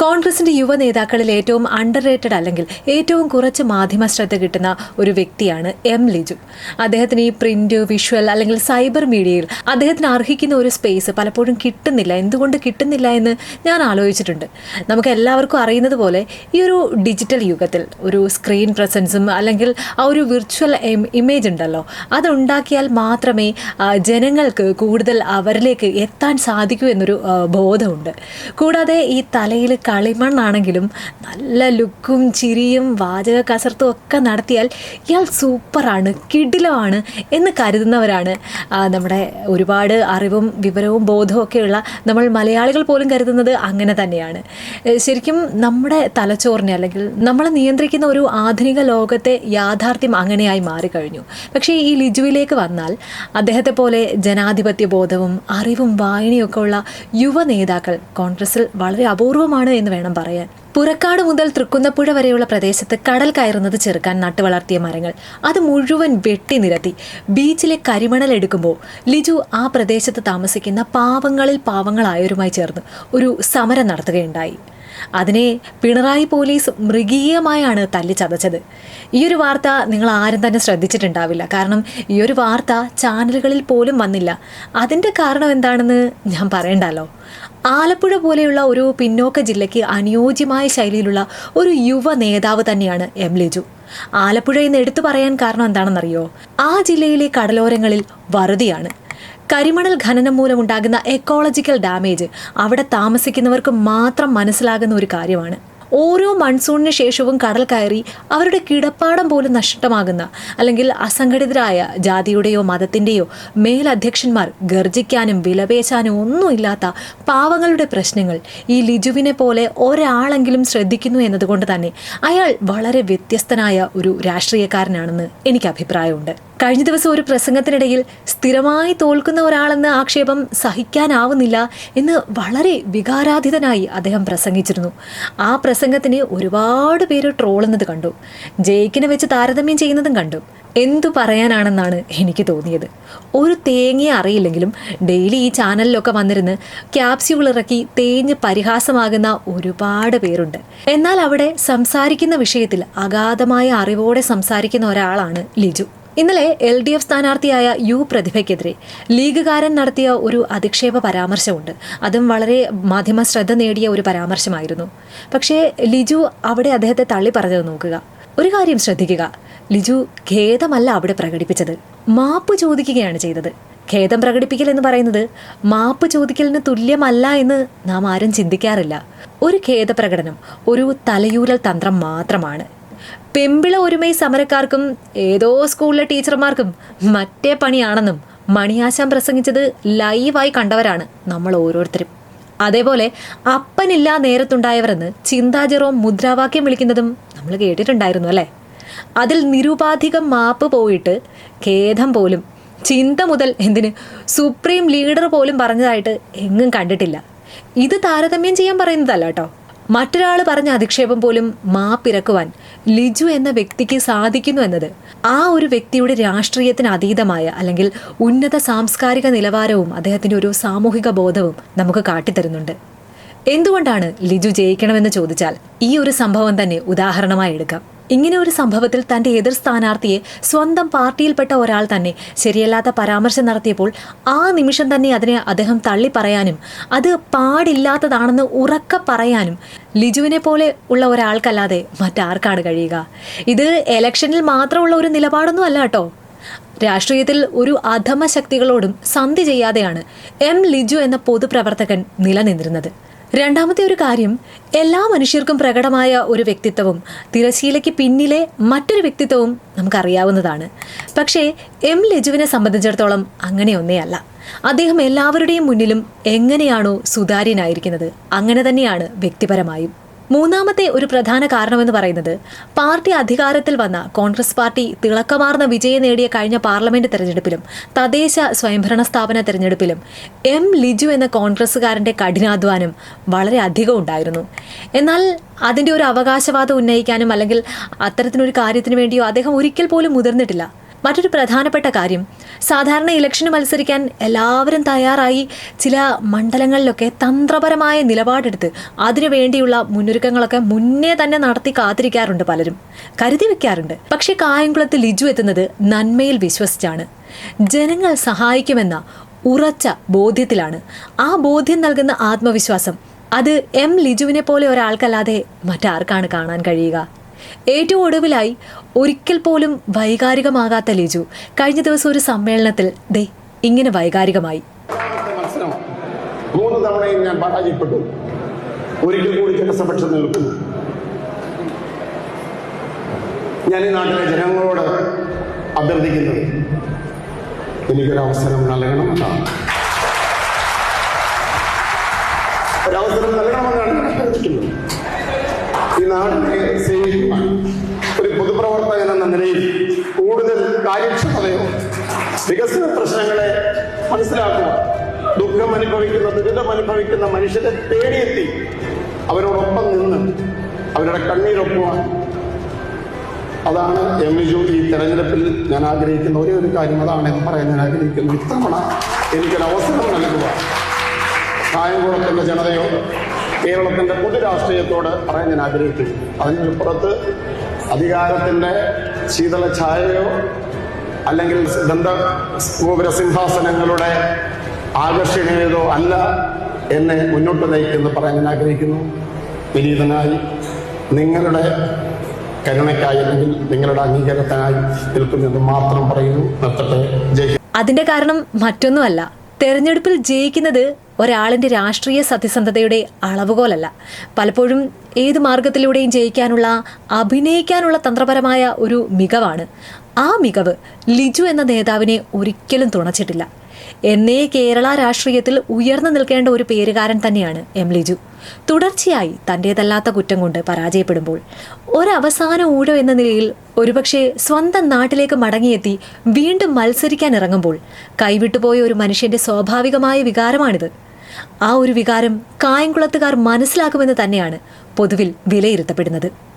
കോൺഗ്രസിന്റെ യുവ നേതാക്കളിൽ ഏറ്റവും അണ്ടർ റേറ്റഡ് അല്ലെങ്കിൽ ഏറ്റവും കുറച്ച് മാധ്യമ ശ്രദ്ധ കിട്ടുന്ന ഒരു വ്യക്തിയാണ് എം ലിജു. അദ്ദേഹത്തിന് ഈ പ്രിന്റ്, വിഷ്വൽ അല്ലെങ്കിൽ സൈബർ മീഡിയയിൽ അദ്ദേഹത്തിന് അർഹിക്കുന്ന ഒരു സ്പേസ് പലപ്പോഴും കിട്ടുന്നില്ല. എന്തുകൊണ്ട് കിട്ടുന്നില്ല എന്ന് ഞാൻ ആലോചിച്ചിട്ടുണ്ട്. നമുക്ക് എല്ലാവർക്കും അറിയുന്നത് പോലെ ഈ ഒരു ഡിജിറ്റൽ യുഗത്തിൽ ഒരു സ്ക്രീൻ പ്രസൻസും അല്ലെങ്കിൽ ആ ഒരു വിർച്വൽ ഇമേജ് ഉണ്ടല്ലോ, അതുണ്ടാക്കിയാൽ മാത്രമേ ജനങ്ങൾക്ക് കൂടുതൽ അവരിലേക്ക് എത്താൻ സാധിക്കൂ എന്നൊരു ബോധമുണ്ട്. കൂടാതെ ഈ തലയിൽ കളിമണ്ണാണെങ്കിലും നല്ല ലുക്കും ചിരിയും വാചക കസർത്തും ഒക്കെ നടത്തിയാൽ ഇയാൾ സൂപ്പറാണ്, കിടിലമാണ് എന്ന് കരുതുന്നവരാണ് നമ്മുടെ ഒരുപാട് അറിവും വിവരവും ബോധവും ഒക്കെയുള്ള നമ്മൾ മലയാളികൾ പോലും കരുതുന്നത് അങ്ങനെ തന്നെയാണ്. ശരിക്കും നമ്മുടെ തലച്ചോറിനെ അല്ലെങ്കിൽ നമ്മളെ നിയന്ത്രിക്കുന്ന ഒരു ആധുനിക ലോകത്തെ യാഥാർത്ഥ്യം അങ്ങനെയായി മാറിക്കഴിഞ്ഞു. പക്ഷേ ഈ ലിജുവിലേക്ക് വന്നാൽ അദ്ദേഹത്തെ പോലെ ജനാധിപത്യ ബോധവും അറിവും വായനയൊക്കെ ഉള്ള യുവ നേതാക്കൾ കോൺഗ്രസിൽ വളരെ അപൂർവമാണ് എന്ന് വേണം പറയാൻ. പുറക്കാട് മുതൽ തൃക്കുന്നപ്പുഴ വരെയുള്ള പ്രദേശത്ത് കടൽ കയറുന്നത് ചെറുക്കാൻ നട്ടുവളർത്തിയ മരങ്ങൾ അത് മുഴുവൻ വെട്ടി നിരത്തി ബീച്ചിലെ കരിമണൽ എടുക്കുമ്പോൾ ലിജു ആ പ്രദേശത്ത് താമസിക്കുന്ന പാവങ്ങളിൽ പാവങ്ങളായവരുമായി ചേർന്ന് ഒരു സമരം നടത്തുകയുണ്ടായി. അതിനെ പിണറായി പോലീസ് മൃഗീയമായാണ് തല്ലിച്ചതച്ചത്. ഈ ഒരു വാർത്ത നിങ്ങൾ ആരും തന്നെ ശ്രദ്ധിച്ചിട്ടുണ്ടാവില്ല. കാരണം ഈ ഒരു വാർത്ത ചാനലുകളിൽ പോലും വന്നില്ല. അതിൻ്റെ കാരണം എന്താണെന്ന് ഞാൻ പറയണ്ടല്ലോ. ആലപ്പുഴ പോലെയുള്ള ഒരു പിന്നോക്ക ജില്ലയ്ക്ക് അനുയോജ്യമായ ശൈലിയിലുള്ള ഒരു യുവ നേതാവ് തന്നെയാണ് എം ലിജു. ആലപ്പുഴ എന്ന് എടുത്തു പറയാൻ കാരണം എന്താണെന്നറിയോ? ആ ജില്ലയിലെ കടലോരങ്ങളിൽ വറുതിയാണ്. കരിമണൽ ഖനനം മൂലമുണ്ടാകുന്ന എക്കോളജിക്കൽ ഡാമേജ് അവിടെ താമസിക്കുന്നവർക്ക് മാത്രം മനസ്സിലാകുന്ന ഒരു കാര്യമാണ്. ഓരോ മൺസൂണിന് ശേഷവും കടൽ കയറി അവരുടെ കിടപ്പാടം പോലും നഷ്ടമാകുന്ന അല്ലെങ്കിൽ അസംഘടിതരായ ജാതിയുടെയോ മതത്തിൻ്റെയോ മേലധ്യക്ഷന്മാർ ഗർജിക്കാനും വിലപേശാനും ഒന്നുമില്ലാത്ത പാവങ്ങളുടെ പ്രശ്നങ്ങൾ ഈ ലിജുവിനെ പോലെ ഒരാളെങ്കിലും ശ്രദ്ധിക്കുന്നു എന്നതുകൊണ്ട് തന്നെ അയാൾ വളരെ വ്യത്യസ്തനായ ഒരു രാഷ്ട്രീയക്കാരനാണെന്ന് എനിക്ക് അഭിപ്രായമുണ്ട്. കഴിഞ്ഞ ദിവസം ഒരു പ്രസംഗത്തിനിടയിൽ സ്ഥിരമായി തോൽക്കുന്ന ഒരാളെന്ന ആക്ഷേപം സഹിക്കാനാവുന്നില്ല എന്ന് വളരെ വികാരാധിതനായി അദ്ദേഹം പ്രസംഗിച്ചിരുന്നു. ആ പ്രസംഗത്തിന് ഒരുപാട് പേര് ട്രോളുന്നത് കണ്ടു, ജയിക്കിനെ വെച്ച് താരതമ്യം ചെയ്യുന്നതും കണ്ടു. എന്തു പറയാനാണെന്നാണ് എനിക്ക് തോന്നിയത്. ഒരു തേങ്ങയെ അറിയില്ലെങ്കിലും ഡെയിലി ഈ ചാനലിലൊക്കെ വന്നിരുന്ന് ക്യാപ്സ്യൂൾ ഇറക്കി തേഞ്ഞ് പരിഹാസമാകുന്ന ഒരുപാട് പേരുണ്ട്. എന്നാൽ അവിടെ സംസാരിക്കുന്ന വിഷയത്തിൽ അഗാധമായ അറിവോടെ സംസാരിക്കുന്ന ഒരാളാണ് ലിജു. ഇന്നലെ LDF സ്ഥാനാർത്ഥിയായ പ്രതിഭയ്ക്കെതിരെ ലീഗുകാരൻ നടത്തിയ ഒരു അധിക്ഷേപ പരാമർശമുണ്ട്. അതും വളരെ മാധ്യമ ശ്രദ്ധ നേടിയ ഒരു പരാമർശമായിരുന്നു. പക്ഷേ ലിജു അവിടെ അദ്ദേഹത്തെ തള്ളി പറഞ്ഞത് നോക്കുക. ഒരു കാര്യം ശ്രദ്ധിക്കുക, ലിജു ഖേദമല്ല അവിടെ പ്രകടിപ്പിച്ചത്, മാപ്പ് ചോദിക്കുകയാണ് ചെയ്തത്. ഖേദം പ്രകടിപ്പിക്കൽ എന്ന് പറയുന്നത് മാപ്പ് ചോദിക്കലിന് തുല്യമല്ല എന്ന് നാം ആരും ചിന്തിക്കാറില്ല. ഒരു ഖേദപ്രകടനം ഒരു തലയൂരൽ തന്ത്രം മാത്രമാണ്. പെമ്പിള ഒരുമൈ സമരക്കാർക്കും ഏതോ സ്കൂളിലെ ടീച്ചർമാർക്കും മറ്റേ പണിയാണെന്നും മണിയാശാൻ പ്രസംഗിച്ചത് ലൈവായി കണ്ടവരാണ് നമ്മൾ ഓരോരുത്തരും. അതേപോലെ അപ്പനില്ല നേരത്തുണ്ടായവരെന്ന് ചിന്താ ജെറോം മുദ്രാവാക്യം വിളിക്കുന്നതും നമ്മൾ കേട്ടിട്ടുണ്ടായിരുന്നു അല്ലേ? അതിൽ നിരുപാധികം മാപ്പ് പോയിട്ട് ഖേദം പോലും ചിന്ത മുതൽ എന്തിന് സുപ്രീം ലീഡർ പോലും പറഞ്ഞതായിട്ട് എങ്ങും കണ്ടിട്ടില്ല. ഇത് താരതമ്യം ചെയ്യാൻ പറയുന്നതല്ല കേട്ടോ. മറ്റൊരാൾ പറഞ്ഞ അധിക്ഷേപം പോലും മാപ്പിറക്കുവാൻ ലിജു എന്ന വ്യക്തിക്ക് സാധിക്കുന്നു എന്നത് ആ ഒരു വ്യക്തിയുടെ രാഷ്ട്രീയത്തിന് അതീതമായ അല്ലെങ്കിൽ ഉന്നത സാംസ്കാരിക നിലവാരവും അദ്ദേഹത്തിൻ്റെ ഒരു സാമൂഹിക ബോധവും നമുക്ക് കാട്ടിത്തരുന്നുണ്ട്. എന്തുകൊണ്ടാണ് ലിജു ജയിക്കണമെന്ന് ചോദിച്ചാൽ ഈ ഒരു സംഭവം തന്നെ ഉദാഹരണമായി എടുക്കാം. ഇങ്ങനെ ഒരു സംഭവത്തിൽ തൻ്റെ എതിർ സ്ഥാനാർത്ഥിയെ സ്വന്തം പാർട്ടിയിൽപ്പെട്ട ഒരാൾ തന്നെ ശരിയല്ലാത്ത പരാമർശം നടത്തിയപ്പോൾ ആ നിമിഷം തന്നെ അതിനെ അദ്ദേഹം തള്ളി പറയാനും അത് പാടില്ലാത്തതാണെന്ന് ഉറക്കെ പറയാനും ലിജുവിനെ പോലെ ഉള്ള ഒരാൾക്കല്ലാതെ മറ്റാർക്കാണ് കഴിയുക? ഇത് ഇലക്ഷനിൽ മാത്രമുള്ള ഒരു നിലപാടൊന്നും അല്ല കേട്ടോ. രാഷ്ട്രീയത്തിൽ ഒരു അധമ ശക്തികളോടും സന്ധി ചെയ്യാതെയാണ് എം ലിജു എന്ന പൊതുപ്രവർത്തകൻ നിലനിന്നിരുന്നത്. രണ്ടാമത്തെ ഒരു കാര്യം, എല്ലാ മനുഷ്യർക്കും പ്രകടമായ ഒരു വ്യക്തിത്വവും തിരശീലയ്ക്ക് പിന്നിലെ മറ്റൊരു വ്യക്തിത്വവും നമുക്കറിയാവുന്നതാണ്. പക്ഷേ എം ലിജുവിനെ സംബന്ധിച്ചിടത്തോളം അങ്ങനെയൊന്നേയല്ല. അദ്ദേഹം എല്ലാവരുടെയും മുന്നിലും എങ്ങനെയാണോ സുതാര്യനായിരിക്കുന്നത് അങ്ങനെ തന്നെയാണ് വ്യക്തിപരമായും. മൂന്നാമത്തെ ഒരു പ്രധാന കാരണമെന്ന് പറയുന്നത് പാർട്ടി അധികാരത്തിൽ വന്ന കോൺഗ്രസ് പാർട്ടി തിളക്കമാർന്ന വിജയം നേടിയ കഴിഞ്ഞ പാർലമെന്റ് തെരഞ്ഞെടുപ്പിലും തദ്ദേശ സ്വയംഭരണ സ്ഥാപന തെരഞ്ഞെടുപ്പിലും എം ലിജു എന്ന കോൺഗ്രസ്സുകാരൻ്റെ കഠിനാധ്വാനം വളരെ അധികം ഉണ്ടായിരുന്നു. എന്നാൽ അതിൻ്റെ ഒരു അവകാശവാദം ഉന്നയിക്കാനും അല്ലെങ്കിൽ അത്തരത്തിനൊരു കാര്യത്തിന് വേണ്ടിയോ അദ്ദേഹം ഒരിക്കൽ പോലും മുതിർന്നിട്ടില്ല. മറ്റൊരു പ്രധാനപ്പെട്ട കാര്യം, സാധാരണ ഇലക്ഷന് മത്സരിക്കാൻ എല്ലാവരും തയ്യാറായി ചില മണ്ഡലങ്ങളിലൊക്കെ തന്ത്രപരമായ നിലപാടെടുത്ത് അതിനു വേണ്ടിയുള്ള മുന്നൊരുക്കങ്ങളൊക്കെ മുന്നേ തന്നെ നടത്തി കാത്തിരിക്കാറുണ്ട്, പലരും കരുതി വെക്കാറുണ്ട്. പക്ഷേ കായംകുളത്ത് ലിജു എത്തുന്നത് നന്മയിൽ വിശ്വസിച്ചാണ്. ജനങ്ങൾ സഹായിക്കുമെന്ന ഉറച്ച ബോധ്യത്തിലാണ്. ആ ബോധ്യം നൽകുന്ന ആത്മവിശ്വാസം അത് എം ലിജുവിനെ പോലെ ഒരാൾക്കല്ലാതെ മറ്റാർക്കാണ് കാണാൻ കഴിയുക? ഏറ്റവും ഒടുവിലായി ഒരിക്കൽ പോലും വൈകാരികമാകാത്ത ലിജു കഴിഞ്ഞ ദിവസം ഒരു സമ്മേളനത്തിൽ ഇങ്ങനെ വൈകാരികമായി. 3 തവണയും ഞാൻ പരാജയപ്പെട്ടു. ഒരിക്കൽ കൂടി ജനസമക്ഷം നിൽക്കുന്നു. ഞാൻ ഈ നാട്ടിലെ ജനങ്ങളോട് അഭ്യർത്ഥിക്കുന്നത് എനിക്കൊരവസരം നൽകണമെന്നാണ്. ഒരവസരം നൽകണമെന്നാണ് ഞാൻ അഭ്യർത്ഥിക്കുന്നത്. ഈ നാടിനെ സേവിക്കുവാൻ ഒരു പൊതുപ്രവർത്തകൻ എന്ന നിലയിൽ കൂടുതൽ കാര്യക്ഷമതയോ വികസന പ്രശ്നങ്ങളെ മനസ്സിലാക്കുക, ദുരിതം അനുഭവിക്കുന്ന മനുഷ്യരെ തേടിയെത്തി അവരോടൊപ്പം നിന്ന് അവരുടെ കണ്ണീരൊപ്പുവാൻ, അതാണ് എം ലിജു ഈ തെരഞ്ഞെടുപ്പിൽ ഞാൻ ആഗ്രഹിക്കുന്ന ഒരേ ഒരു കാര്യം. അതാണ് എന്ന് പറയാൻ ഞാൻ ആഗ്രഹിക്കുന്നു. ഇത്തവണ എനിക്കൊരവസരം നൽകുക. കായംകുളത്തിൻ്റെ ജനതയോ കേരളത്തിൻ്റെ പൊതുരാഷ്ട്രീയത്തോട് പറയാൻ ഞാൻ ആഗ്രഹിക്കുന്നു. അതിനപ്പുറത്ത് അധികാരത്തിൻ്റെ ശീതള ഛായയോ അല്ലെങ്കിൽ ഗോപുര സിംഹാസനങ്ങളുടെ ആകർഷണീയതയോ അല്ല എന്നെ മുന്നോട്ട് നയിക്കുമെന്ന് പറയാൻ ഞാൻ ആഗ്രഹിക്കുന്നു. വിനീതനായി നിങ്ങളുടെ കരുണയ്ക്കായി അല്ലെങ്കിൽ നിങ്ങളുടെ അംഗീകാരത്തിനായി നിൽക്കുമെന്ന് മാത്രം പറയുന്നു. നിർത്തട്ടെ. ജയിക്കും. അതിന്റെ കാരണം മറ്റൊന്നുമല്ല, തെരഞ്ഞെടുപ്പിൽ ജയിക്കുന്നത് ഒരാളിന്റെ രാഷ്ട്രീയ സത്യസന്ധതയുടെ അളവുകോലല്ല. പലപ്പോഴും ഏത് മാർഗത്തിലൂടെയും ജയിക്കാനുള്ള, അഭിനയിക്കാനുള്ള തന്ത്രപരമായ ഒരു മികവാണ്. ആ മികവ് ലിജു എന്ന നേതാവിനെ ഒരിക്കലും തുണച്ചിട്ടില്ല. എന്നേ കേരള രാഷ്ട്രീയത്തിൽ ഉയർന്നു നിൽക്കേണ്ട ഒരു പേരുകാരൻ തന്നെയാണ് എം ലിജു. തുടർച്ചയായി തൻ്റേതല്ലാത്ത കുറ്റം കൊണ്ട് പരാജയപ്പെടുമ്പോൾ ഒരവസാന ഊഴം എന്ന നിലയിൽ ഒരുപക്ഷെ സ്വന്തം നാട്ടിലേക്ക് മടങ്ങിയെത്തി വീണ്ടും മത്സരിക്കാൻ ഇറങ്ങുമ്പോൾ കൈവിട്ടുപോയ ഒരു മനുഷ്യന്റെ സ്വാഭാവികമായ വികാരമാണിത്. ആ ഒരു വികാരം കായംകുളത്തുകാർ മനസ്സിലാക്കുമെന്ന് തന്നെയാണ് പൊതുവിൽ വിലയിരുത്തപ്പെടുന്നത്.